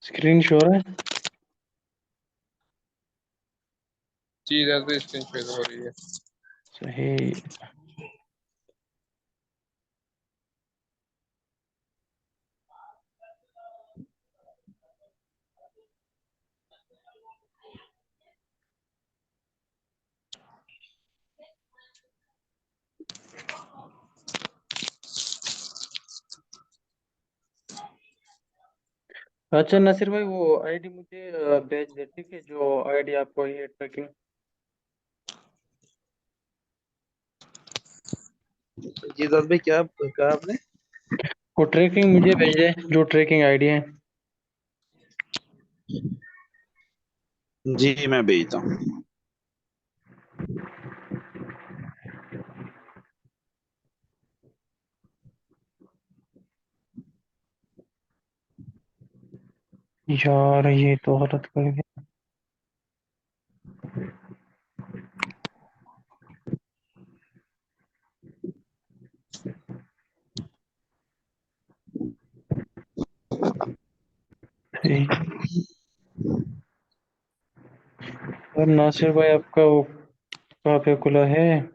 Screen show है। जी जैसे screen share हो रही है। सही। अच्छा नासिर भाई, वो आईडी मुझे भेज दे, ठीक है? जो आईडी आपको ये ट्रैकिंग, जी दाद भाई, क्या कहा आपने? वो ट्रैकिंग मुझे भेज दे, जो ट्रैकिंग आईडी है। जी मैं भेजता हूँ। यार ये तो हालत कर गया। सही। और नासिर भाई, आपका वो कहाँ पे खुला है?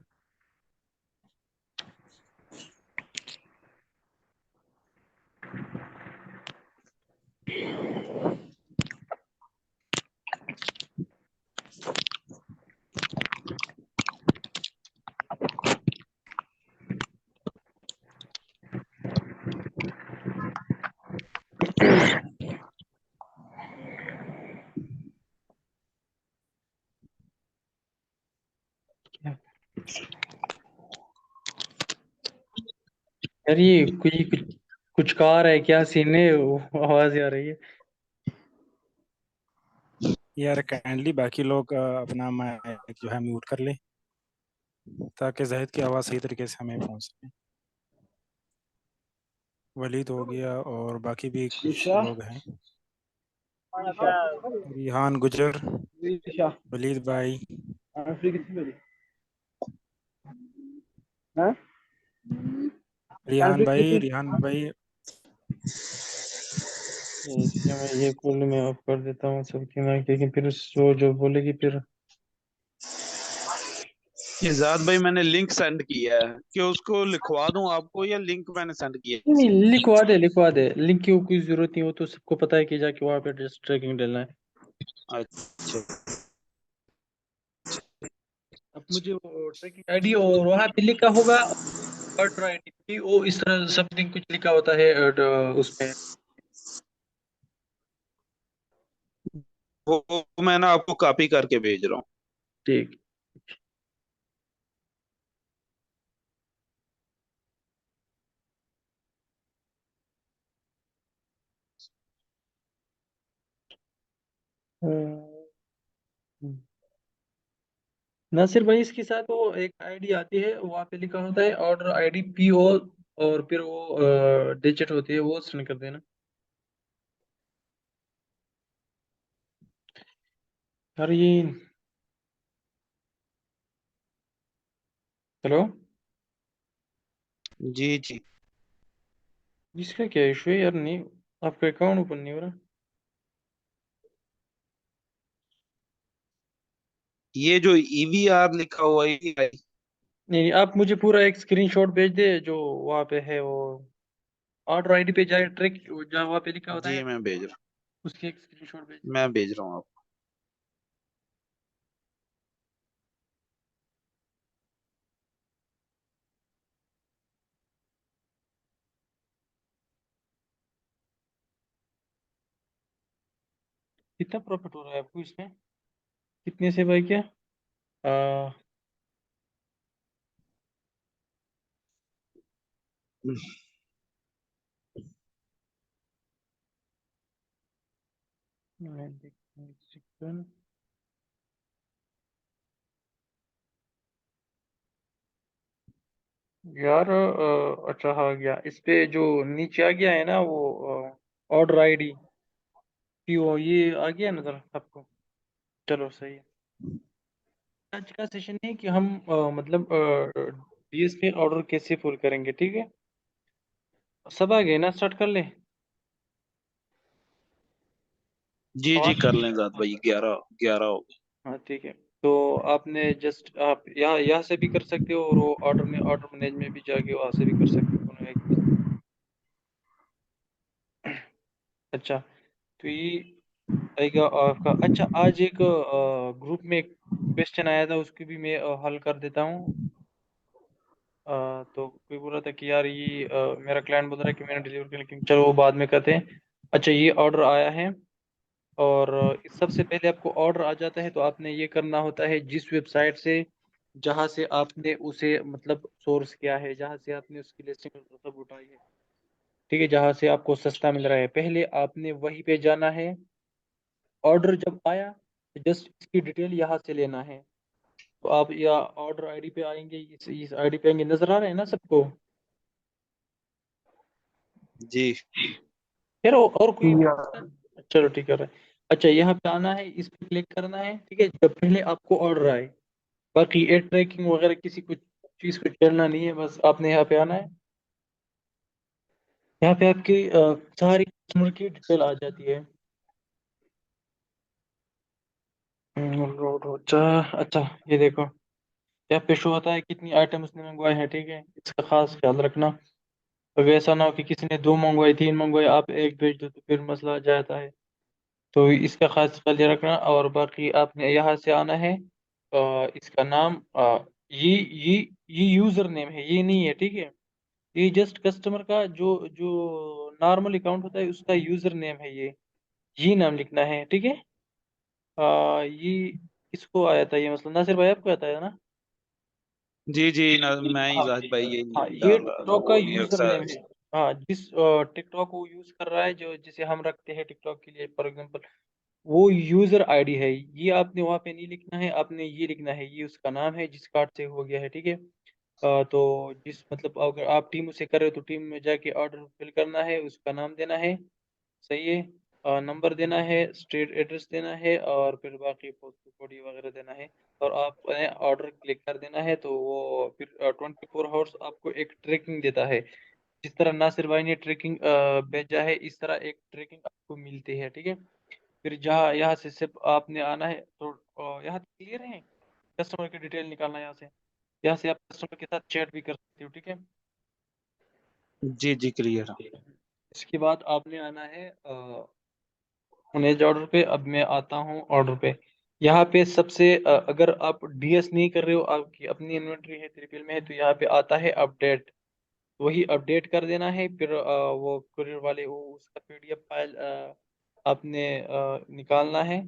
यार ये कुछ कुछ कार है क्या? सीन है वो, आवाज आ रही है। यार काइंडली बाकी लोग अपना माइक जो है म्यूट कर ले, ताकि जाहिद की आवाज़ सही तरीके से हमें पहुंच सके। वलीद हो गया और बाकी भी कुछ लोग हैं। रिहान गुजर, वलीद भाई, रिहान भाई। इसलिए मैं ये कॉल में ऑफ कर देता हूँ सबकी माइक, लेकिन फिर वो जो बोलेगी फिर। ये जाद भाई, मैंने लिंक सेंड किया है कि उसको लिखवा दूं आपको, या लिंक मैंने सेंड किया है नहीं, किसी को? लिखवा दे लिखवा दे, लिंक की कोई जरूरत नहीं, हो तो सबको पता है कि जाके वहाँ पे जस्ट ट्रैकिंग डालना है। अच्छा। अब मुझे वो ट्रैकिंग आईडी और वहाँ पे लिखा होगा ऑर्डर आईडी, वो इस तरह समथिंग कुछ लिखा होता है उसमें। वो मैं ना आपको कॉपी करके भेज रहा हूँ। ठीक। नासिर भाई, इसके साथ वो एक आईडी आती है, वहाँ पे लिखा होता है ऑर्डर आईडी पीओ, और फिर वो डिजिट होती है, वो सेंड कर देना। यार ये, हेलो, जी जी। इसका क्या इशू है यार? नहीं, आपका अकाउंट ओपन नहीं हो रहा। ये जो ईवीआर लिखा हुआ है, नहीं नहीं, आप मुझे पूरा एक स्क्रीनशॉट भेज दे, जो वहाँ पे है वो ऑर्डर आईडी पे जाए, ट्रैक जहाँ वहाँ पे लिखा होता जी है, मैं भेज रहा उसकी एक स्क्रीनशॉट भेज हूँ, दे। मैं भेज रहा हूँ आपको। कितना प्रॉफिट हो रहा है आपको इसमें? कितने से भाई क्या? आ, मैं देखता हूँ, एक सेकंड। यार अच्छा, आ गया इस पे, जो नीचे आ गया है ना वो ऑर्डर आईडी पीओ, ये आ गया नजर आपको? चलो सही है। आज का सेशन है कि हम मतलब डीएस पे ऑर्डर कैसे फुल करेंगे, ठीक है? सब आ गए ना? स्टार्ट कर ले। जी और कर लें जाद भाई, 11 हो गए। हाँ ठीक है। तो आपने जस्ट आप यहाँ से भी कर सकते हो, और वो ऑर्डर मैनेज में भी जाके वहाँ से भी कर सकते हो, दोनों एक ही बात। अच्छा, तो ये आएगा आपका। अच्छा, आज एक ग्रुप में एक क्वेश्चन आया था, उसकी भी मैं हल कर देता हूँ। तो कोई बोल रहा था कि यार ये मेरा क्लाइंट बोल रहा है कि मैंने डिलीवर किया, लेकिन चलो वो बाद में करते हैं। अच्छा, ये ऑर्डर आया है, और इस सबसे पहले आपको ऑर्डर आ जाता है तो आपने ये करना होता है, जिस वेबसाइट से जहाँ से आपने उसे मतलब सोर्स किया है, जहाँ से आपने उसकी लिस्टिंग सब उठाई है, ठीक है, जहाँ से आपको सस्ता मिल रहा है, पहले आपने वहीं पे जाना है। ऑर्डर जब आया तो जस्ट इसकी डिटेल यहाँ से लेना है। तो आप या ऑर्डर आईडी पे आएंगे, इस आईडी पे आएंगे, नजर आ रहे हैं ना सबको? जी फिर और कोई चलो ठीक है। अच्छा, यहाँ पे आना है, इस पे क्लिक करना है, ठीक है, जब पहले आपको ऑर्डर आए। बाकी एड ट्रैकिंग वगैरह किसी कुछ चीज़ को छेड़ना नहीं है, बस आपने यहाँ पे आना है। यहाँ पे आपकी सारी कस्टमर की डिटेल आ जाती है। अच्छा अच्छा, ये देखो, यहाँ पे शो होता है कितनी आइटम उसने मंगवाए हैं, ठीक है, इसका खास ख्याल रखना। अब ऐसा ना हो कि किसी ने 2 मंगवाई, 3 मंगवाई, आप एक भेज दो तो फिर मसला आ जाता है। तो इसका खास ख्याल ये रखना। और बाकी आपने यहाँ से आना है, इसका नाम ये यूजर नेम है, ये नहीं है, ठीक है। ये जस्ट कस्टमर का जो जो नॉर्मल अकाउंट होता है उसका यूजर नेम है, ये नाम लिखना है, ठीक है। ये किसको आया था ये, मतलब नासिर भाई आपको आता है ना? जी ना, मैं ही हाँ जाद भाई ये हाँ, ये डाल रहा था, टिकटॉक का वो नहीं यूजर नेम अक्सर। है। हाँ, जिस टिकटॉक को यूज कर रहा है, जो जिसे हम रखते हैं टिकटॉक के लिए फॉर एग्जांपल, वो यूजर आईडी है। ये आपने वहाँ पे नहीं लिखना है, आपने ये लिखना है, ये उसका नाम है जिस कार्ड से हो गया है, ठीक है। तो जिस मतलब अगर आप टीम से कर रहे हो तो टीम में जाके ऑर्डर फिल करना है, उसका नाम देना है, सही है, नंबर देना है, स्ट्रीट एड्रेस देना है, और फिर बाकी पोस्ट कोड वगैरह देना है। और आपने ऑर्डर क्लिक कर देना है, तो वो फिर 24 आवर्स आपको एक ट्रैकिंग देता है। जिस तरह नासिर भाई ने ट्रैकिंग भेजा है, इस तरह एक ट्रैकिंग आपको मिलती है, ठीक है। फिर जहाँ यहाँ से सिर्फ आपने आना है, तो यहाँ क्लियर है, कस्टमर की डिटेल निकालना है यहाँ से। यहाँ से आप कस्टमर के साथ चैट भी कर सकते हो, ठीक है। जी क्लियर। इसके बाद आपने आना है मैनेज ऑर्डर पे। अब मैं आता हूँ ऑर्डर पे। यहाँ पे सबसे अगर आप डीएस नहीं कर रहे हो, आपकी अपनी इन्वेंट्री है, 3PL में है, तो यहाँ पे आता है अपडेट, वही अपडेट कर देना है। फिर वो कुरियर वाले वो उसका पीडीएफ फाइल आपने निकालना है,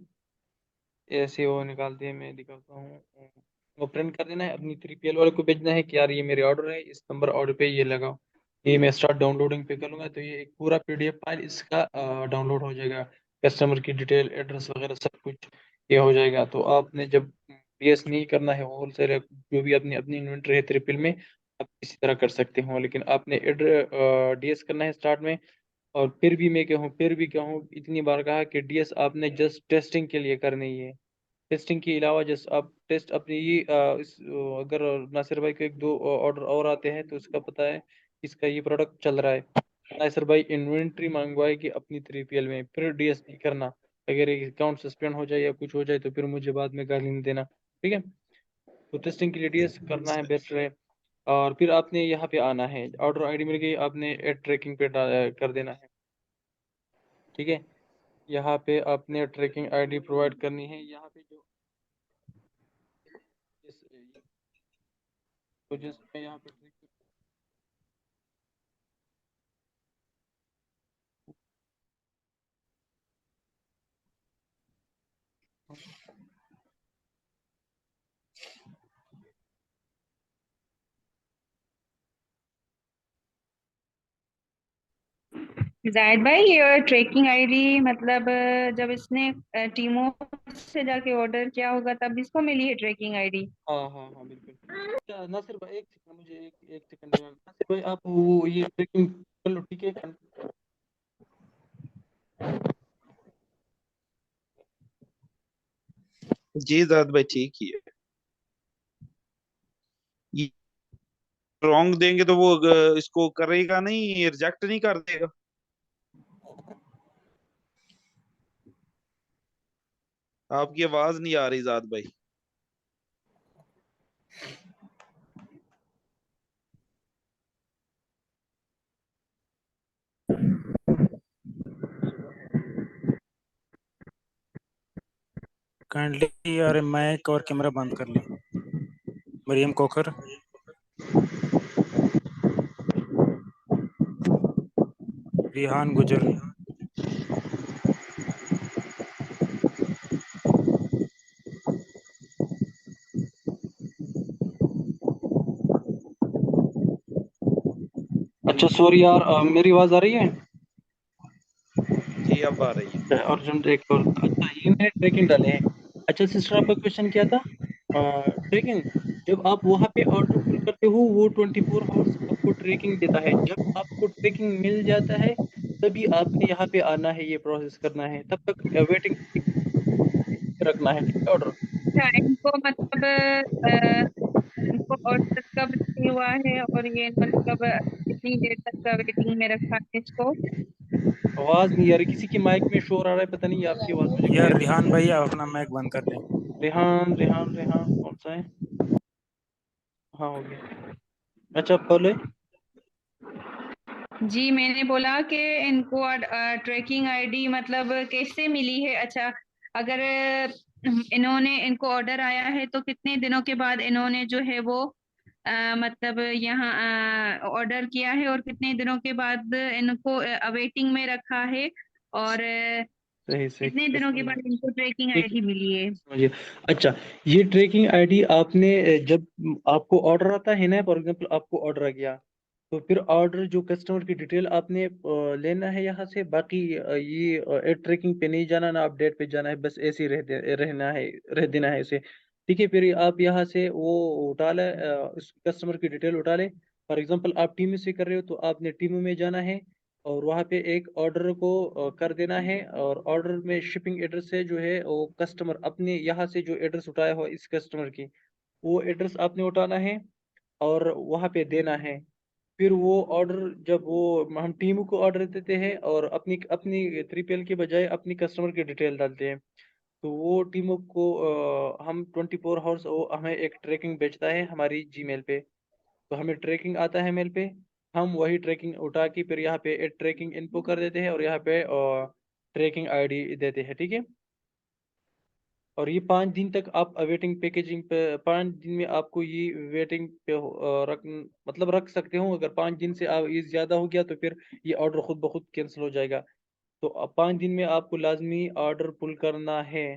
ऐसे वो निकालते हैं, मैं दिखाता हूँ। वो प्रिंट कर देना है, अपनी 3PL वाले को भेजना है कि यार ये मेरे ऑर्डर है, इस नंबर ऑर्डर पे ये लगाओ। ये मैं स्टार्ट डाउनलोडिंग पे करूँगा तो ये एक पूरा पीडीएफ फाइल इसका डाउनलोड हो जाएगा। कस्टमर की डिटेल, एड्रेस वगैरह सब कुछ ये हो जाएगा। तो आपने जब डीएस नहीं करना है, होलसेल जो भी अपनी अपनी इन्वेंट्री है 3PL में, आप इसी तरह कर सकते हो, लेकिन आपने डीएस करना है स्टार्ट में। और फिर भी कहूँ, इतनी बार कहा कि डीएस आपने जस्ट टेस्टिंग के लिए करनी है। टेस्टिंग के अलावा जस्ट आप टेस्ट अपनी ये अगर नासिर भाई को 1-2 ऑर्डर और आते हैं तो उसका पता है इसका ये प्रोडक्ट चल रहा है, नासिर भाई इन्वेंट्री मंगवाएगी अपनी 3PL में, फिर डीएस नहीं करना। अगर ये अकाउंट सस्पेंड हो जाए या कुछ हो जाए तो फिर मुझे बाद में गाली नहीं देना, ठीक है। तो टेस्टिंग के लिए डीएस करना है, बेस्ट है। और फिर आपने यहाँ पे आना है, ऑर्डर आईडी मिल गई, आपने एड ट्रैकिंग पे कर देना है, ठीक है। यहाँ पे आपने ट्रैकिंग आईडी प्रोवाइड करनी है, यहाँ पे जो तो जिस मैं यहाँ पे जाहिद भाई, ये ट्रैकिंग आईडी मतलब जब इसने टीमों से जाके ऑर्डर किया होगा तब इसको मिली है ट्रैकिंग आईडी। हाँ हाँ हाँ बिल्कुल। अच्छा नासिर भाई, एक सेकंड, मुझे एक सेकंड देना, नासिर भाई आप वो ये ट्रैकिंग कर लो, ठीक है। जी जाद भाई ठीक ही है। ये रॉन्ग देंगे तो वो इसको करेगा नहीं, रिजेक्ट नहीं कर देगा? आपकी आवाज नहीं आ रही जाद भाई। काइंडली यार माइक और कैमरा बंद कर ले। मरियम कोकर। रिहान गुजर। अच्छा सॉरी यार, मेरी आवाज आ रही है? जी अब आ रही है। अर्जेंट एक और, अच्छा ये मैंने ट्रैकिंग डाले हैं। अच्छा सिस्टर, आपका क्वेश्चन क्या था? ट्रैकिंग, जब आप वहाँ पे ऑर्डर पुल करते हो वो 24 आवर्स आपको ट्रैकिंग देता है। जब आपको ट्रैकिंग मिल जाता है तभी आपने यहाँ पे आना है, ये प्रोसेस करना है, तब तक वेटिंग रखना है, ठीक है ऑर्डर। अच्छा, इनको मतलब इनको ऑर्डर कब रिसीव हुआ है और ये मतलब कितनी देर तक का वेटिंग में रखा है इसको? आवाज नहीं आ रही, किसी की माइक में शोर आ रहा है, पता नहीं आपकी आवाज मुझे यार क्लियर। रिहान भाई आप अपना माइक बंद कर ले। रेहान रेहान रेहान कौन सा है? हाँ हो गया। अच्छा बोले। जी, मैंने बोला कि इनको ट्रैकिंग आईडी मतलब कैसे मिली है। अच्छा, अगर इन्होंने इनको ऑर्डर आया है तो कितने दिनों के बाद इन्होंने जो है वो मतलब यहाँ ऑर्डर किया है और कितने दिनों के बाद इनको अवेटिंग में रखा है और सही सही कितने दिनों के बाद इनको ट्रैकिंग ठीक आईडी मिली है? समझिए। अच्छा, ये ट्रैकिंग आईडी आपने जब आपको ऑर्डर आता है ना, फॉर एग्जांपल आपको ऑर्डर आ गया, तो फिर ऑर्डर जो कस्टमर की डिटेल आपने लेना है यहाँ से। बाकी ये ट्रैकिंग पे नहीं जाना ना, अपडेट पे जाना है, बस ऐसे ही रहना है, रह देना है इसे। ठीक है, फिर आप यहाँ से वो उठा ले, उस कस्टमर की डिटेल उठा ले। फॉर एग्जांपल आप टीम से कर रहे हो तो आपने टीम में जाना है और वहाँ पे एक ऑर्डर को कर देना है। और ऑर्डर में शिपिंग एड्रेस से जो है वो कस्टमर अपने यहाँ से जो एड्रेस उठाया हो इस कस्टमर की, वो एड्रेस आपने उठाना है और वहाँ पे देना है। फिर वो ऑर्डर, जब वो हम टीम को ऑर्डर देते हैं और अपनी अपनी 3PL के बजाय अपनी कस्टमर की डिटेल डालते हैं, तो वो टीमों को हम 24 आवर्स वो हमें एक ट्रैकिंग भेजता है हमारी जीमेल पे। तो हमें ट्रैकिंग आता है मेल पे, हम वही ट्रैकिंग उठा के फिर यहाँ पे ट्रैकिंग इनको कर देते हैं और यहाँ पे ट्रैकिंग आईडी देते हैं, ठीक है। और ये 5 दिन तक आप वेटिंग पैकेजिंग पे, 5 दिन में आपको ये वेटिंग पे रख, मतलब रख सकते हो। अगर 5 दिन से आप ये ज्यादा हो गया तो फिर ये ऑर्डर खुद ब खुद कैंसिल हो जाएगा। तो अब 5 दिन में आपको लाजमी ऑर्डर पुल करना है।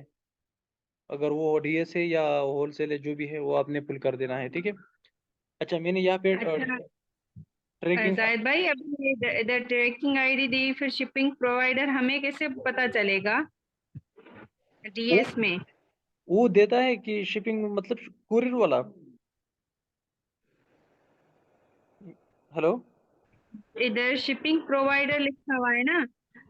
अगर वो डीएस है या होलसेल है, जो भी है वो आपने पुल कर देना है, ठीक है। अच्छा मैंने यहाँ पे अच्छा ट्रैकिंग, जाहिद भाई, अभी इधर ट्रैकिंग आईडी दी, फिर शिपिंग प्रोवाइडर हमें कैसे पता चलेगा वो डीएस में? वो देता है कि शिपिंग मतलब कुरियर वाला। हेलो। इधर शिपिंग प्रोवाइडर लिखा हुआ है ना,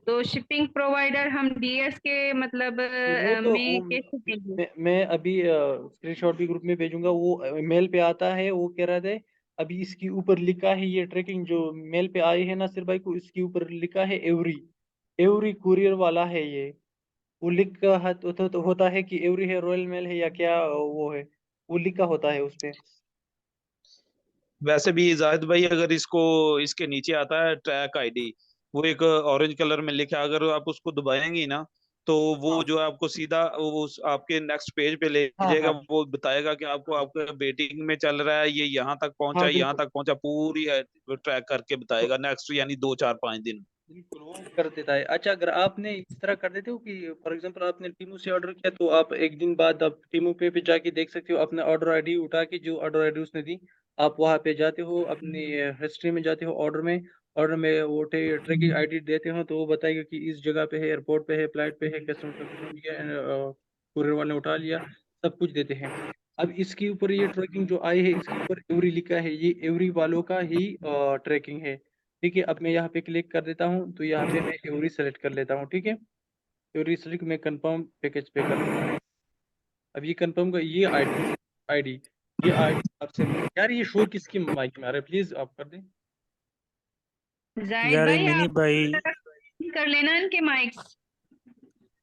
तो शिपिंग प्रोवाइडर हम डीएस के मतलब वो तो वो में कैसे देंगे? मैं अभी स्क्रीनशॉट भी ग्रुप में भेजूंगा। वो मेल पे आता है, वो कह रहा था अभी इसके ऊपर लिखा है, ये ट्रैकिंग जो मेल पे आई है नासिर भाई को, इसके ऊपर लिखा है एवरी, एवरी कुरियर वाला है ये। वो लिख का तो होता है कि एवरी है, रॉयल मेल है या क्या वो है, वो लिखा होता है उस पे। वैसे भी जाहिद भाई अगर इसको इसके नीचे आता है ट्रैक आईडी, वो एक ऑरेंज कलर में लिखा है, अगर आप उसको दबाएंगी ना तो वो हाँ जो है आपको सीधा वो आपके नेक्स्ट पेज पे ले हाँ जाएगा। हाँ वो बताएगा कि आपको आपका वेटिंग में चल रहा है, ये यहाँ तक पहुंचा हाँ है, यहाँ बिल्कुल। तक पहुंचा, पूरी ट्रैक करके तो बताएगा नेक्स्ट यानी 2 4 5 दिन। बिल्कुल वो कर देता है। अच्छा अगर आपने इस तरह कर देते हो कि फॉर एग्जांपल आपने टीमू से ऑर्डर किया, तो आप एक दिन बाद आप टीमू पे जाके देख सकते हो अपना ऑर्डर आईडी उठा के, जो ऑर्डर आईडी उसने दी, आप वहाँ पे जाते हो अपनी हिस्ट्री में जाते हो, ऑर्डर में वो ट्रैकिंग आईडी देते हो, तो वो बताएगा कि इस जगह पे है, एयरपोर्ट पे है, फ्लाइट पे है, कस्टमर का कुछ किया, कुरियर वाले ने उठा लिया, सब कुछ देते हैं। अब इसके ऊपर ये ट्रैकिंग जो आई है, इसके ऊपर एवरी लिखा है, ये एवरी वालों का ही ट्रैकिंग है। ठीक है, अब मैं यहाँ पे क्लिक कर देता हूँ तो यहाँ पे मैं एवरी सेलेक्ट कर लेता हूँ, ठीक है। एवरी सेलेक्ट में कंफर्म पैकेज पे कर देता हूँ। अब ये कंफर्म का ये आईडी, ये आईडी आपसे, यार ये शोर किसकी माइक में आ रहा है, प्लीज आप कर दें। जाहिद यार ये भाई, मिनी आप भाई। कर लेना इनके माइक्स।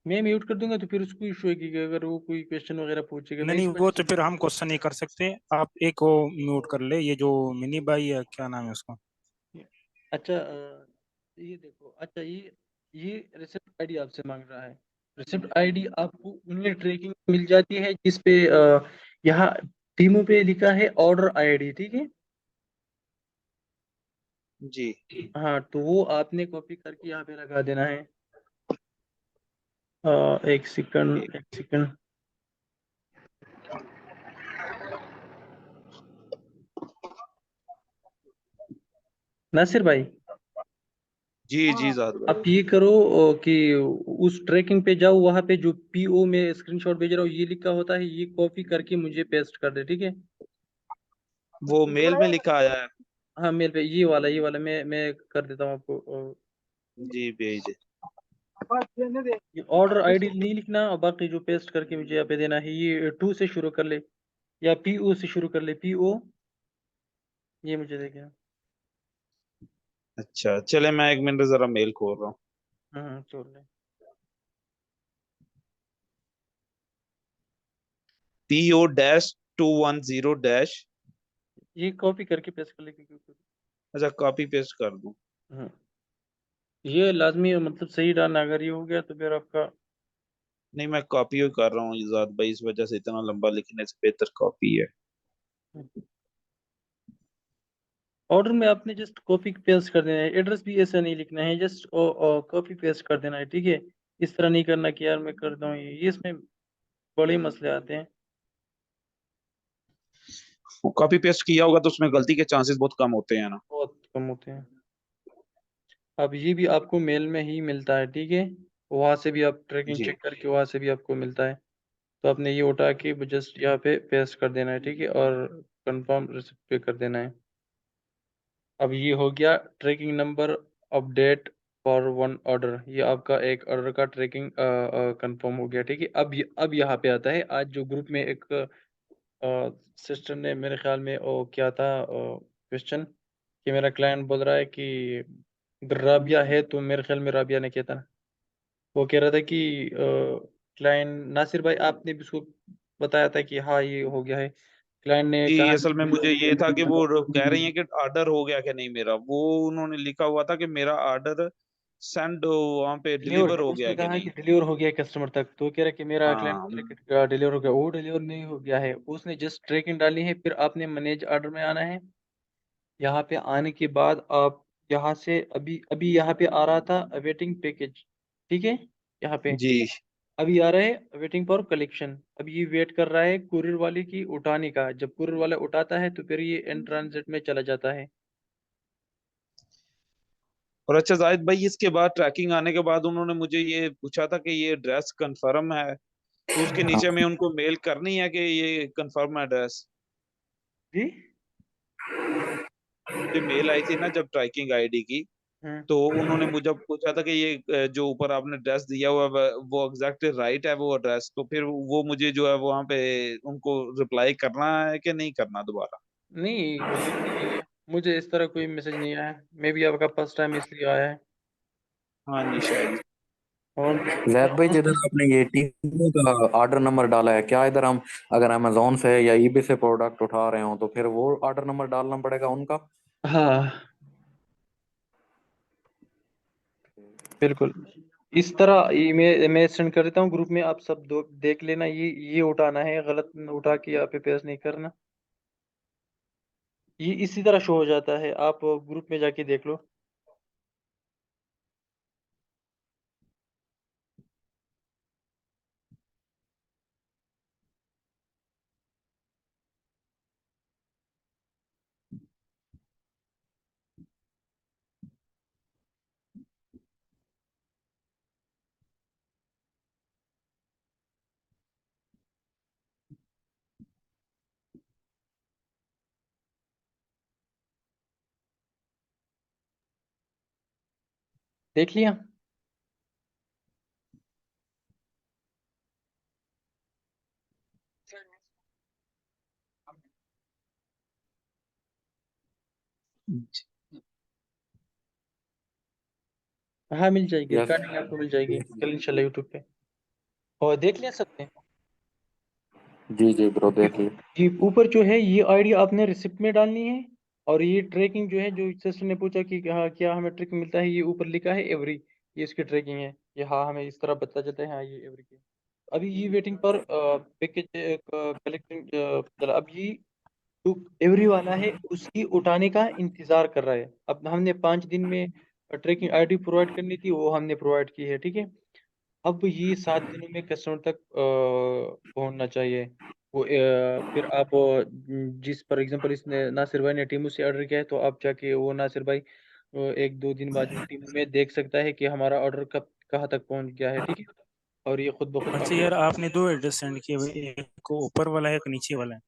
मैं म्यूट कर दूंगा तो फिर उसको इशू है कि अगर वो कोई क्वेश्चन वगैरह पूछेगा, मैं नहीं इस वो वजह तो से। फिर हम क्वेश्चन नहीं कर सकते। आप एक वो म्यूट कर ले, ये जो मिनी भाई है, क्या नाम है उसका? अच्छा ये देखो, अच्छा ये रिसिप्ट आईडी आपसे मांग रहा है। रिसिप्ट आईडी आपको उनमें ट्रैकिंग मिल जाती है जिस पे यहाँ टीमों पे लिखा है ऑर्डर आईडी, ठीक है। जी। हाँ तो वो आपने कॉपी करके यहाँ पे लगा देना है। एक सेकंड, एक सेकंड। नासिर भाई, जी जी जाद भाई। आप ये करो कि उस ट्रैकिंग पे जाओ, वहां पे जो पीओ में स्क्रीनशॉट भेज रहा हूँ ये लिखा होता है, ये कॉपी करके मुझे पेस्ट कर दे, ठीक है। वो मेल में लिखा आया है। हाँ मेल पे ये वाला मैं कर देता हूँ आपको। जी भेज दे। ये ऑर्डर आईडी नहीं लिखना, और बाकी जो पेस्ट करके मुझे यहाँ पे देना है, ये 2 से शुरू कर ले या पीओ से शुरू कर ले, पीओ ये मुझे देखें। अच्छा चले, मैं 1 मिनट जरा मेल खोल रहा हूँ। छोड़ ले। PO-210- ये कॉपी करके पेस्ट कर ले क्योंकि अच्छा कॉपी पेस्ट कर दूं? हम्म, ये लाजमी है, मतलब सही डालना, अगर ये हो गया तो फिर आपका। नहीं मैं कॉपी ही कर रहा हूँ जाद भाई, इस वजह से इतना लंबा लिखने से बेहतर कॉपी है। ऑर्डर में आपने जस्ट कॉपी पेस्ट कर देना है, एड्रेस भी ऐसा नहीं लिखना है, जस्ट कॉपी पेस्ट कर देना है, ठीक है। इस तरह नहीं करना कि यार मैं करता हूँ ये इसमें बड़े मसले आते हैं। कॉपी पेस्ट किया होगा तो उसमें गलती के चांसेस बहुत कम होते हैं ना। बहुत कम होते हैं। अब ये भी आपको मेल में ही मिलता है, ठीक है। वहाँ से भी आप ट्रैकिंग जी। चेक करके वहाँ से भी आपको मिलता है। तो आपने ये उठा के जस्ट यहाँ पे पेस्ट कर देना है, ठीक है, और कंफर्म रिसिप्ट पे कर देना है। अब ये हो गया tracking number update for one order, ये आपका एक ऑर्डर का ट्रैकिंग कंफर्म हो गया, ठीक है। अब यहाँ पे आता है, आज जो ग्रुप में एक सिस्टर ने मेरे ख्याल में वो क्या था क्वेश्चन, कि मेरा क्लाइंट बोल रहा है कि राबिया है, तो मेरे ख्याल में राबिया ने किया था ना, वो कह रहा था कि क्लाइंट नासिर भाई आपने भी उसको बताया था कि हाँ ये हो गया है, क्लाइंट ने जी कहा असल में मुझे ये था कि वो कह रही हैं कि कि ऑर्डर हो गया कि नहीं मेरा, वो उन्होंने लिखा हुआ था कि मेरा ऑर्डर सेंड वहां पे डिलीवर, डिलीवर हो उसने गया कि कहा कि नहीं। डिलीवर हो गया कस्टमर तक, तो कह रहा है कि मेरा हाँ। क्लाइंट डिलीवर हो गया, वो डिलीवर नहीं हो गया है, उसने जस्ट ट्रैकिंग डाली है। फिर आपने मैनेज ऑर्डर में आना है। यहाँ पे आने के बाद आप यहाँ से अभी अभी यहाँ पे आ रहा था अवेटिंग पैकेज, ठीक है। यहाँ पे जी। अभी आ रहा है वेटिंग फॉर कलेक्शन, अब ये वेट कर रहा है कुरियर वाले की उठाने का, जब कुरियर वाला उठाता है तो फिर ये इन ट्रांजिट में चला जाता है। और अच्छा जाहिद भाई, इसके बाद ट्रैकिंग आने के बाद उन्होंने मुझे ये पूछा था कि ये ड्रेस कंफर्म है, तो उसके नीचे में उनको मेल करनी है कि ये कंफर्म है ड्रेस। जी। मुझे मेल आई थी ना जब ट्रैकिंग आईडी की, हम्म। तो उन्होंने मुझे पूछा था कि ये जो ऊपर आपने ड्रेस दिया हुआ है वो एग्जैक्ट राइट है वो एड्रेस, तो फिर वो मुझे जो है वहां पे उनको रिप्लाई करना है कि नहीं करना दोबारा। नहीं मुझे इस तरह कोई मैसेज नहीं आया, मे भी आपका फर्स्ट टाइम इसलिए आया है। हाँ जी शायद। और जैद भाई, जिधर आपने ये टीमों का ऑर्डर नंबर डाला है, क्या इधर हम अगर अमेजोन से या ईबे से प्रोडक्ट उठा रहे हो तो फिर वो ऑर्डर नंबर डालना पड़ेगा उनका? हाँ बिल्कुल, इस तरह मैं सेंड कर देता हूँ ग्रुप में, आप सब दो देख लेना, ये उठाना है, गलत उठा के यहाँ पे पेस्ट नहीं करना। ये इसी तरह शो हो जाता है, आप ग्रुप में जाके देख लो। देख लिया। हाँ मिल जाएगी, यस। रिकॉर्डिंग आपको मिल जाएगी कल इंशाल्लाह यूट्यूब पे। और देख लिया सबने? जी जी ब्रो, देख ली। जी, ऊपर जो है ये आईडी आपने रिसिप्ट में डालनी है, और ये ट्रैकिंग जो है, जो सिस्टर ने पूछा कि हाँ क्या हमें ट्रैकिंग मिलता है, ये ऊपर लिखा है एवरी, ये इसकी ट्रैकिंग है। ये हाँ हमें इस तरह पता चलता है, हाँ ये एवरी की। अभी ये वेटिंग पर पैकेज कलेक्टिंग, चला अब ये जो एवरी वाला है उसकी उठाने का इंतजार कर रहा है। अब हमने 5 दिन में ट्रैकिंग आईडी प्रोवाइड करनी थी, वो हमने प्रोवाइड की है, ठीक है। अब ये 7 दिनों में कस्टमर तक पहुंचना चाहिए। वो फिर आप जिस फॉर एग्जांपल इसने नासिर भाई ने टीमू से ऑर्डर किया है, तो आप जाके वो नासिर भाई 1-2 दिन बाद टीमू में देख सकता है कि हमारा ऑर्डर कब कहाँ तक पहुंच गया है, ठीक है। और ये खुद ब खुद अच्छा अपडेट यार, आपने 2 एड्रेस सेंड किए हुए, एक ऊपर वाला है, एक नीचे वाला है।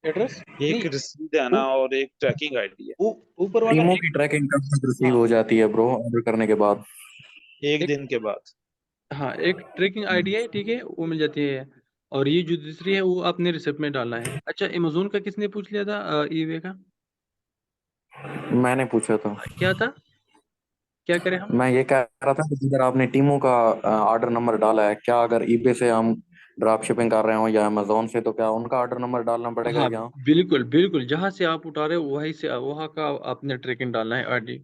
एड्रेस एक नहीं, रसीद है ना वो और एक ट्रैकिंग आईडी है। वो ऊपर वाला टीमो एक, की ट्रैकिंग कब तक रिसीव हाँ हो जाती है ब्रो, ऑर्डर करने के बाद? एक एक, दिन के बाद। हाँ एक ट्रैकिंग आईडी है, ठीक है, वो मिल जाती है। और ये जो दूसरी है वो आपने रिसिप्ट में डालना है। अच्छा, अमेजोन का किसने पूछ लिया था, ईवे का मैंने पूछा था। क्या था, क्या करें हम? मैं ये कह रहा था कि जिधर आपने टीमो का ऑर्डर नंबर डाला है, क्या अगर ईबे से हम ड्रॉप शिपिंग कर रहे हो या अमेजोन से, तो क्या उनका ऑर्डर नंबर डालना पड़ेगा हाँ यहाँ? बिल्कुल बिल्कुल, जहां से आप उठा रहे हो वहीं से वहां का आपने ट्रैकिंग डालना है आईडी।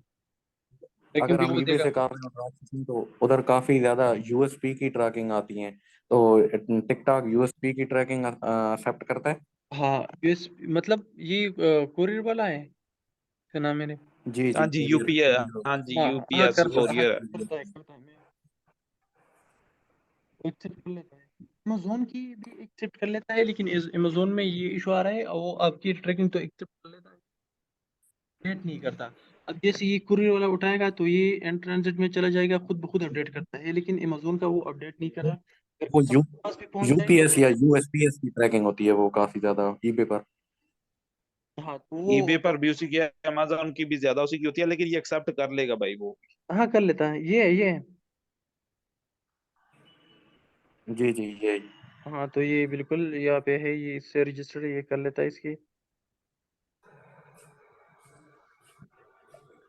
ट्रैकिंग अगर भी हम वो ईबे देगा। से कर रहे हो ड्रॉप शिपिंग, तो उधर काफी ज्यादा यूएसपी की ट्रैकिंग आती है, तो टिकटॉक यूएसपी की ट्रैकिंग एक्सेप्ट करता है? हाँ यूएस मतलब ये कोरियर वाला है, क्या नाम है? जी हाँ जी, जी कुरियर यूपीआई, कुरियर। हाँ जी हाँ हाँ, यूपीएस करता है, कोरियर है। करता है, मैं एक्सेप्ट कर लेता है। अमेजोन की भी एक्सेप्ट कर लेता है, लेकिन अमेजोन में ये इशू आ रहा है, वो आपकी ट्रैकिंग तो एक्सेप्ट कर लेता है, अपडेट नहीं करता। अब जैसे ये कुरियर वाला उठाएगा तो ये एंड ट्रांजिट में चला जाएगा, खुद ब खुद अपडेट करता है, लेकिन अमेजोन का वो अपडेट नहीं कर रहा। अगर वो कस्टमर के पास भी पहुंच जाएगा, यूपीएस या यूएसपीएस की ट्रैकिंग होती है वो काफी ज्यादा ईबे पर। हाँ तो ईबे वो पर भी उसी की है, अमेजोन की भी ज्यादा उसी की होती है, लेकिन ये एक्सेप्ट कर लेगा भाई वो। हाँ कर लेता है, ये जी जी, ये हाँ तो ये बिल्कुल यहाँ पे है, ये इससे रजिस्टर्ड, ये कर लेता है इसकी।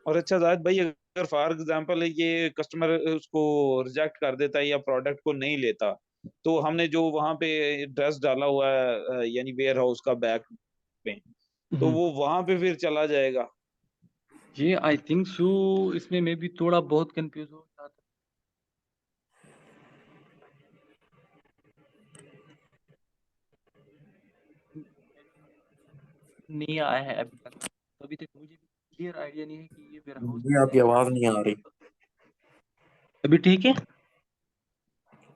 और अच्छा जाहिद भाई, अगर फॉर एग्जांपल ये कस्टमर उसको रिजेक्ट कर देता है या प्रोडक्ट को नहीं लेता, तो हमने जो वहां पे एड्रेस डाला हुआ है यानी वेयर हाउस का बैक पे, तो हम्म, वो वहां पे फिर चला जाएगा? ये आई थिंक सो, इसमें मैं भी थोड़ा बहुत कंफ्यूज हो जाता, नहीं आया है अभी तक। तो अभी तक मुझे भी क्लियर आइडिया नहीं है कि ये वेयर हाउस मुझे आपकी आवाज नहीं आ रही। अभी ठीक है।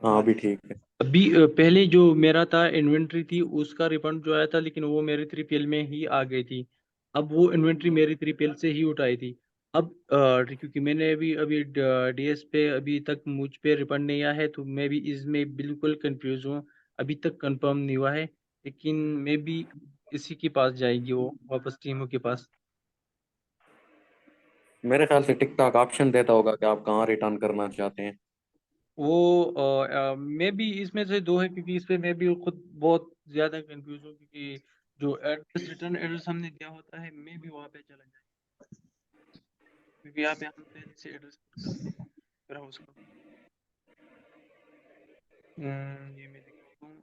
हाँ अभी ठीक है। अभी पहले जो मेरा था इन्वेंट्री थी, उसका रिफंड जो आया था, लेकिन वो मेरी 3PL में ही आ गई थी। अब वो इन्वेंट्री मेरी 3PL से ही उठाई थी। अब क्योंकि मैंने अभी अभी डीएस पे अभी तक मुझ पे रिफंड नहीं आया है, तो मैं भी इसमें बिल्कुल कंफ्यूज हूँ। अभी तक कंफर्म नहीं हुआ है, लेकिन मैं भी इसी के पास जाएगी वो, वापस टीमों के पास। मेरे ख्याल से टिकटॉक ऑप्शन देता होगा कि आप कहाँ रिटर्न करना चाहते हैं। वो मैं भी इसमें से दो है, क्योंकि इस पे मैं भी खुद बहुत ज्यादा कंफ्यूज हूँ, क्योंकि जो एड्रेस रिटर्न एड्रेस हमने दिया होता है, मैं भी वहाँ पे चला जाए, क्योंकि यहाँ पे हम पहले से एड्रेस करते हैं फिर हाउस का। ये मैं दिखाता हूँ,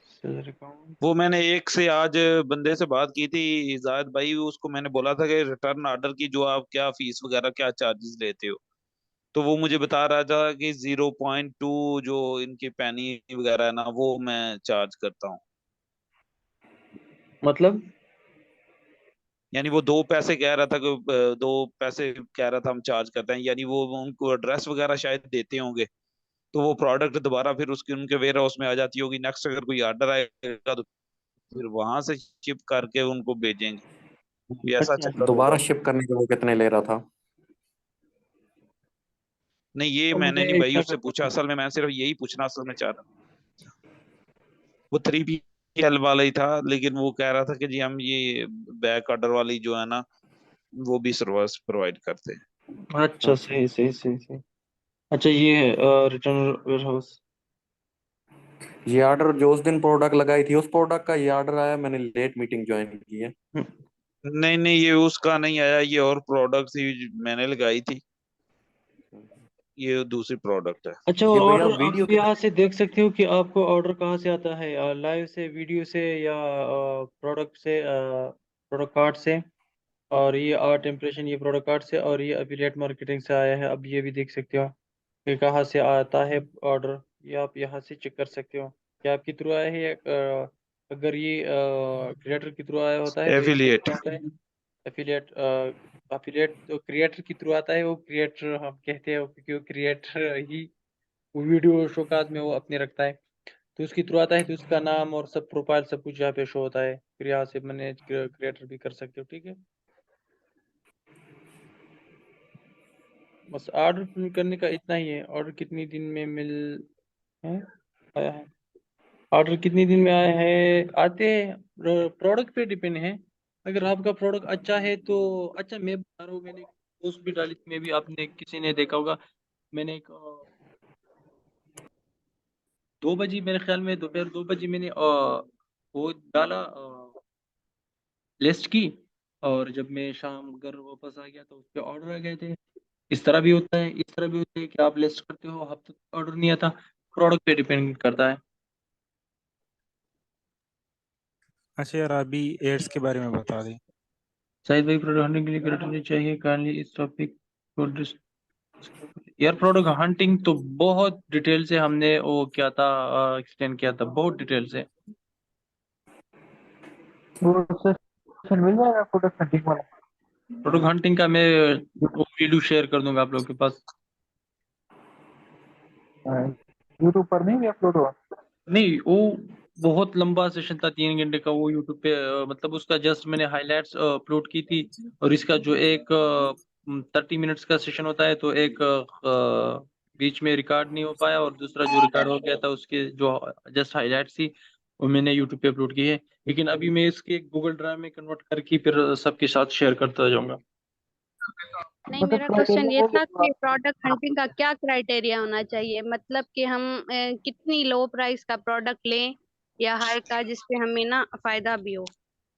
सेलर अकाउंट। वो मैंने एक से आज बंदे से बात की थी जाहिद भाई, उसको मैंने बोला था कि रिटर्न ऑर्डर की जो आप क्या फीस वगैरह क्या चार्जेस लेते हो, तो वो मुझे बता रहा था कि 0.2 जो इनकी पैनी वगैरह है ना वो मैं चार्ज करता हूँ। मतलब यानी वो 2 पैसे कह रहा था कि 2 पैसे कह रहा था हम चार्ज करते हैं, यानी वो उनको एड्रेस वगैरह शायद देते होंगे, तो वो प्रोडक्ट दोबारा फिर उसके उनके वेयर हाउस में आ जाती होगी। नेक्स्ट अगर कोई ऑर्डर आएगा तो फिर वहां से शिप करके उनको भेजेंगे, ये ऐसा अच्छा, चक्कर दोबारा होगा। शिप करने के वो कितने ले रहा था? नहीं ये तो मैंने नहीं मैं भाई क्या उससे करता पूछा, हूँ, असल में मैं सिर्फ यही पूछना असल में चाह रहा था। वो 3PL वाला ही था, लेकिन वो कह रहा था कि जी हम ये बैक ऑर्डर वाली जो है ना वो भी सर्विस प्रोवाइड करते हैं। अच्छा सही सही सही सही। अच्छा ये है रिटर्न वेयर हाउस। ये ऑर्डर जो उस दिन प्रोडक्ट लगाई थी, उस प्रोडक्ट का ये ऑर्डर आया, मैंने लेट मीटिंग ज्वाइन की है। नहीं नहीं ये उसका नहीं आया, ये और प्रोडक्ट थी मैंने लगाई थी। ये दूसरी प्रोडक्ट है। अच्छा, ये भैया ऑर्डर वीडियो आप यहाँ से देख सकते हो कि आपको ऑर्डर कहाँ से आता है, लाइव से, वीडियो से, या प्रोडक्ट से, प्रोडक्ट कार्ड से। और ये आर्ट इम्प्रेशन ये प्रोडक्ट कार्ड से, और ये एफिलिएट मार्केटिंग से आया है। अब ये भी देख सकते हो कि कहाँ से आता है ऑर्डर, ये आप यहाँ से चेक कर सकते हो कि आपके थ्रू आया है, या अगर ये क्रिएटर के थ्रू आया होता है तो एफिलिएट। एफिलिएट। एफिलिएट जो क्रिएटर के थ्रू आता है वो क्रिएटर हम कहते हैं, क्योंकि वो क्रिएटर ही वीडियो शोकाज में वो अपने रखता है, तो उसके थ्रू आता है, तो उसका नाम और सब प्रोफाइल सब कुछ यहाँ पे शो होता है, फिर यहाँ से मैनेज क्रिएटर भी कर सकते हो। ठीक है, बस ऑर्डर करने का इतना ही है। ऑर्डर कितनी दिन में मिल है आया है, ऑर्डर कितनी दिन में आया है, आते हैं, प्रोडक्ट पे डिपेंड है। अगर आपका प्रोडक्ट अच्छा है तो अच्छा। मैं बता रहा हूँ, मैंने पोस्ट भी डाली थी, मैं भी, आपने किसी ने देखा होगा, मैंने एक 2 बजे मेरे ख्याल में, दोपहर 2 बजे मैंने वो डाला, लिस्ट की, और जब मैं शाम घर वापस आ गया तो उस पर ऑर्डर आ गए थे। इस तरह भी होता है, इस तरह भी होता है कि आप लिस्ट करते हो, हफ्ते तक ऑर्डर नहीं आता, प्रोडक्ट पे डिपेंड करता है। अच्छा यार, अभी एड्स के बारे में बता दें। शायद भाई, प्रोडक्ट हंटिंग के लिए क्राइटेरिया चाहिए, काइंडली इस टॉपिक को यार प्रोडक्ट हंटिंग तो बहुत डिटेल से हमने वो किया था, एक्सप्लेन किया था बहुत डिटेल से। वो सेशन मिल जाएगा प्रोडक्ट हंटिंग वाला? प्रोडक्ट हंटिंग का मैं वो वीडियो शेयर कर दूंगा आप लोगों के पास। यूट्यूब पर नहीं अपलोड हुआ? नहीं, वो बहुत लंबा सेशन था, 3 घंटे का, वो यूट्यूब पे मतलब उसका जस्ट मैंने हाइलाइट्स अपलोड की थी। और इसका जो एक 30 मिनट्स का सेशन होता है, तो एक बीच में रिकॉर्ड नहीं हो पाया, और दूसरा जो रिकॉर्ड हो गया था उसके जो जस्ट हाइलाइट्स थी वो मैंने यूट्यूब पे अपलोड की है। लेकिन अभी मैं इसके गूगल ड्राइव में कन्वर्ट करके फिर सबके साथ शेयर करता जाऊंगा। नहीं, मतलब मेरा क्वेश्चन क्राइटेरिया ये वो था कि प्रोडक्ट हंटिंग का क्या क्राइटेरिया होना चाहिए, मतलब कि हम कितनी लो प्राइस का प्रोडक्ट लें या हाई का, जिसपे हमें ना फायदा भी हो।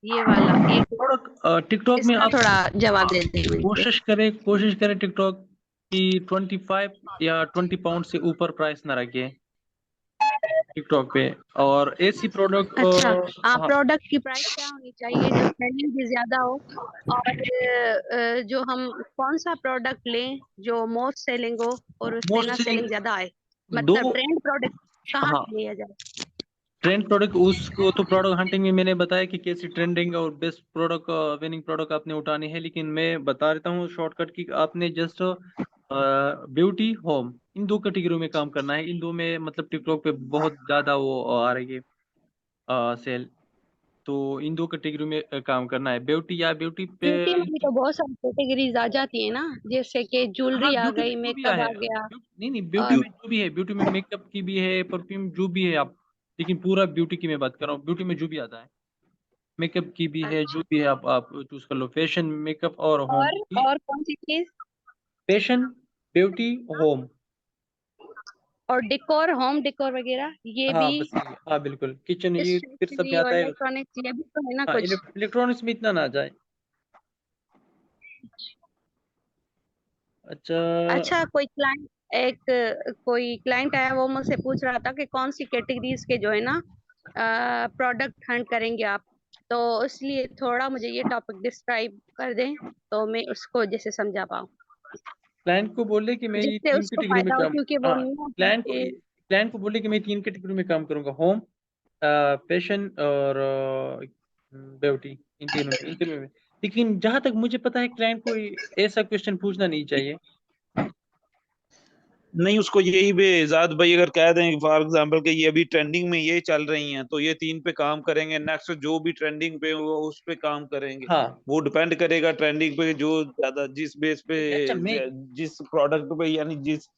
ये वाला एक, प्रोडक्ट टिकटॉक में इसका आप थोड़ा जवाब देते हैं मुझे। कोशिश करें टिकटॉक की 25 या 20 पाउंड से ऊपर प्राइस ना रखे टिकटॉक पे। और ऐसी प्रोडक्ट अच्छा, हाँ, प्रोडक्ट की प्राइस क्या होनी चाहिए जो सेलिंग भी ज्यादा हो, और जो हम कौन सा प्रोडक्ट लें जो मोस्ट सेलिंग हो और उसमें मोस्ट ना सेलिंग सेलिंग ज्यादा आए, दो। मतलब ट्रेंड प्रोडक्ट कहाँ हाँ, से लिया जाए? ट्रेंड प्रोडक्ट उसको तो प्रोडक्ट हंटिंग में मैंने बताया कि कैसी ट्रेंडिंग और बेस्ट प्रोडक्ट, विनिंग प्रोडक्ट आपने उठानी है। लेकिन मैं बता देता हूँ शॉर्टकट की, आपने just beauty home in 2 category में काम करना है। इन दो में मतलब टिकटॉक पे बहुत ज्यादा वो आ रही है सेल, तो इन 2 कैटेगरी में काम करना है, ब्यूटी या ब्यूटी पे। ब्यूटी में भी तो बहुत सारी कैटेगरीज आ जाती है ना, जैसे कि हाँ, ज्वेलरी आ ब्यूटी में गई, जो भी मेकअप है, आ गया, नहीं ब्यूटी और में जो भी है, ब्यूटी में मेकअप की भी है, परफ्यूम जो भी है आप, लेकिन पूरा ब्यूटी की मैं बात कर रहा हूँ, ब्यूटी में जो भी आता है, मेकअप की भी है, जो भी है आप चूज कर लो, फैशन, मेकअप और होम। और कौन सी चीज? Fashion, beauty, home. और डेकोर, होम डेकोर वगैरह ये हाँ भी, बस ये, हाँ बिल्कुल, किचन ये फिर सब में स्टेशनरी और आता है। इलेक्ट्रॉनिक्स ये भी तो है ना हाँ, कुछ। इलेक्ट्रॉनिक्स में इतना ना जाए। अच्छा, अच्छा, कोई क्लाइंट आया, वो मुझसे पूछ रहा था कि कौन सी कैटेगरीज के जो है ना प्रोडक्ट हंट करेंगे आप, तो इसलिए थोड़ा मुझे ये टॉपिक डिस्क्राइब कर दें तो मैं उसको जैसे समझा पाऊँ, क्लाइंट को बोले कि मैं ये जिससे 3 उसको कैटेगरी में फायदा हो, काम, क्योंकि वो हाँ, न्यू है। क्लाइंट को बोले कि मैं 3 कैटेगरी में काम करूंगा, होम, फैशन और ब्यूटी, इन तीनों में। लेकिन जहां तक मुझे पता है क्लाइंट को ऐसा क्वेश्चन पूछना नहीं चाहिए। नहीं, उसको यही भी इजाद भाई अगर कह दें फॉर एग्जांपल कि ये अभी ट्रेंडिंग में ये चल रही हैं तो ये 3 पे काम करेंगे, नेक्स्ट जो भी ट्रेंडिंग पे वो उस पे काम करेंगे। हाँ, वो डिपेंड करेगा ट्रेंडिंग पे, जो ज्यादा जिस बेस पे, अच्छा, जिस प्रोडक्ट पे, यानी जिस।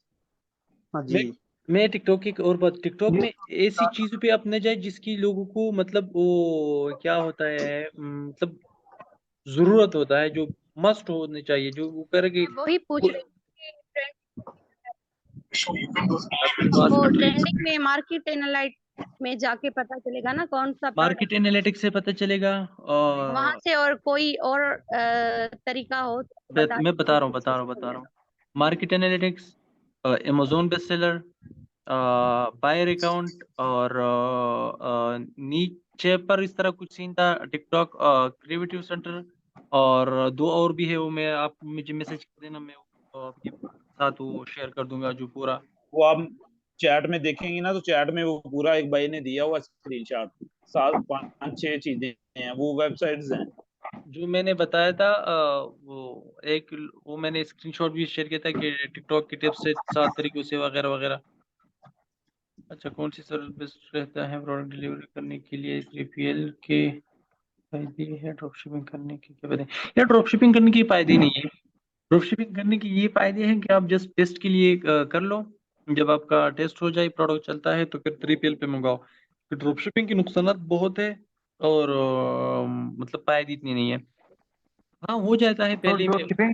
हाँ मैं जी। मैं टिकटॉक की एक और बात, टिकटॉक ये में ऐसी चीजों पे आप न जाए जिसकी लोगों को मतलब वो क्या होता है, मतलब जरूरत होता है, जो मस्ट होनी चाहिए, जो वो करेगी। मैं वही पूछ रही हूँ आपकी कि आवाज वो कट रही है। ट्रेंडिंग में मार्केट एनालाइट में जाके पता चलेगा ना कौन सा प्रोडक्ट मार्केट एनालिटिक्स से पता चलेगा। वहां और से, और कोई और तरीका हो तो बता मैं दीजिए बता रहा हूँ जिससे। Market analytics, Amazon best seller, buyer account और नीचे पर इस तरह कुछ सीन था, टिकटॉक, क्रिएटिव सेंटर और दो और भी है, वो मैं आप मुझे मैसेज कर देना, मैं आपके साथ वो शेयर कर दूंगा जो पूरा। वो आप चैट में देखेंगे ना, तो चैट में वो पूरा एक भाई ने दिया हुआ स्क्रीनशॉट, 7 5 6 चीजें हैं, वो वेबसाइट्स हैं। जो मैंने बताया था वो मैंने स्क्रीनशॉट भी शेयर किया था कि टिकटॉक की टिप्स से 7 तरीकों से वगैरह वगैरह। अच्छा, कौन सी सर्विस बेस्ट रहता है प्रोडक्ट डिलीवरी करने के लिए? 3PL के फायदे है, ड्रॉप शिपिंग करने के क्या फायदे? यार ड्रॉप शिपिंग करने के फायदे नहीं है। ड्रॉप शिपिंग करने के ये फायदे हैं कि आप जस्ट टेस्ट के लिए कर लो, जब आपका टेस्ट हो जाए, प्रोडक्ट चलता है, तो फिर 3PL पे मंगाओ। ड्रॉप शिपिंग के नुकसान बहुत है और मतलब फायदे इतनी नहीं है। हाँ, हो जाता है तो पहले ड्रॉप में। शिपिंग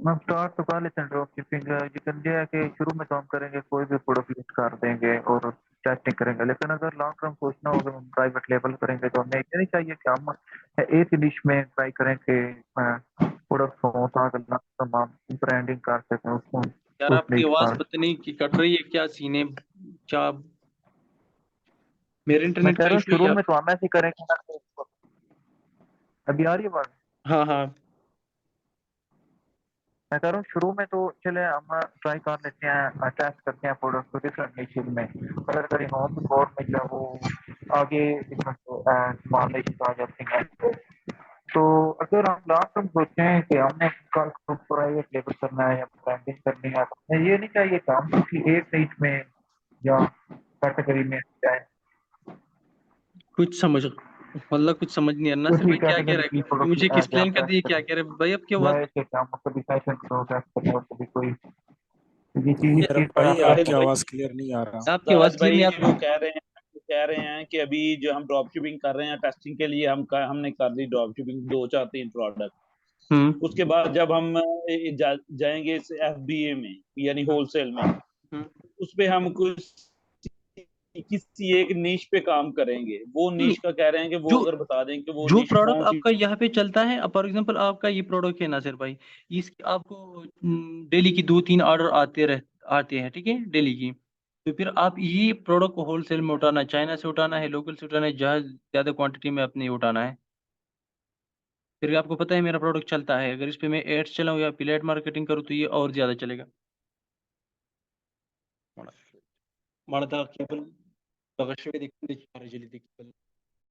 हम स्टार्ट तो कर लेते हैं ड्रॉप शिपिंग। ये कर दिया है कि शुरू में तो हम करेंगे, कोई भी प्रोडक्ट लिस्ट कर देंगे और टेस्टिंग करेंगे, लेकिन अगर लॉन्ग टर्म सोचना होगा हम प्राइवेट लेवल करेंगे, तो हमें ये नहीं चाहिए कि हम एक ही निश में ट्राई करें कि प्रोडक्ट हो, ताकि लॉन्ग टर्म हम ब्रांडिंग कर सकें उसको यार उस आपकी निश आवाज पर। पता नहीं कि कट रही है, क्या सीन है? क्या मेरे मैं इंटरनेट कह का रहा हूँ इशू है शुरू या? में तो हम ऐसे ही करेंगे ना कि- अभी आ रही है बात? हाँ हाँ। मैं कह रहा हूँ शुरू में तो चले हम ट्राई कर लेते हैं, टेस्ट करते हैं प्रोडक्ट को डिफरेंट निशेज में, अगर कहीं होम रिकॉर्ड में जो वो आगे मान लीजिए आ जाते हैं। तो अगर हम लॉन्ग टर्म सोचते हैं कि हमने कल प्राइवेट लेवल करना है या ब्रांडिंग करनी है, तो हमें ये नहीं चाहिए कि हम किसी एक निश में या कैटेगरी में जाए, कुछ समझ नहीं आ रहा नासिर उसी भाई क्या कह कैटेगरी रहे की हैं, मुझे प्रोडक्ट या एक्सप्लेन कर दिए टेस्ट क्या करें। कह रहे हैं भाई, आपकी आवाज। वह कि हम कभी फैशन को टेस्ट करें और कभी कोई ये चीज मेरा की भाई तरह आपकी साहिल भाई, आवाज क्लियर नहीं आ रहा। आपकी आवाज साहिल क्लियर भाई नहीं वो आती। कह रहे हैं कि अभी जो हम ड्रॉप शिपिंग कर रहे हैं टेस्टिंग के लिए, हमने कर दी ड्रॉप शिपिंग 2 4 3 प्रोडक्ट। हम्म उसके बाद जब हम जाएंगे इस FBA में, यानी होलसेल में, हम्म। उस पे हम कुछ किसी एक नीश पे काम करेंगे। वो नहीं, नीश का कह रहे हैं कि वो जो अगर बता दें कि वो जो नीश प्रोडक्ट कौन सी। आपका यहाँ पे चलता है, फॉर एग्जांपल आपका ये प्रोडक्ट है नासिर भाई, इस आपको डेली की 2 3 ऑर्डर आते हैं, ठीक है, डेली की। तो फिर आप ये प्रोडक्ट को होलसेल में उठाना है, चाइना से उठाना है, लोकल से उठाना है, जहाँ ज्यादा क्वांटिटी में अपने उठाना है। फिर आपको पता है मेरा प्रोडक्ट चलता है, अगर इस पे मैं एड्स चलाऊँ या अफिलिएट मार्केटिंग करूँ तो ये और ज्यादा चलेगा। मला केबल बघा शिवाय देखून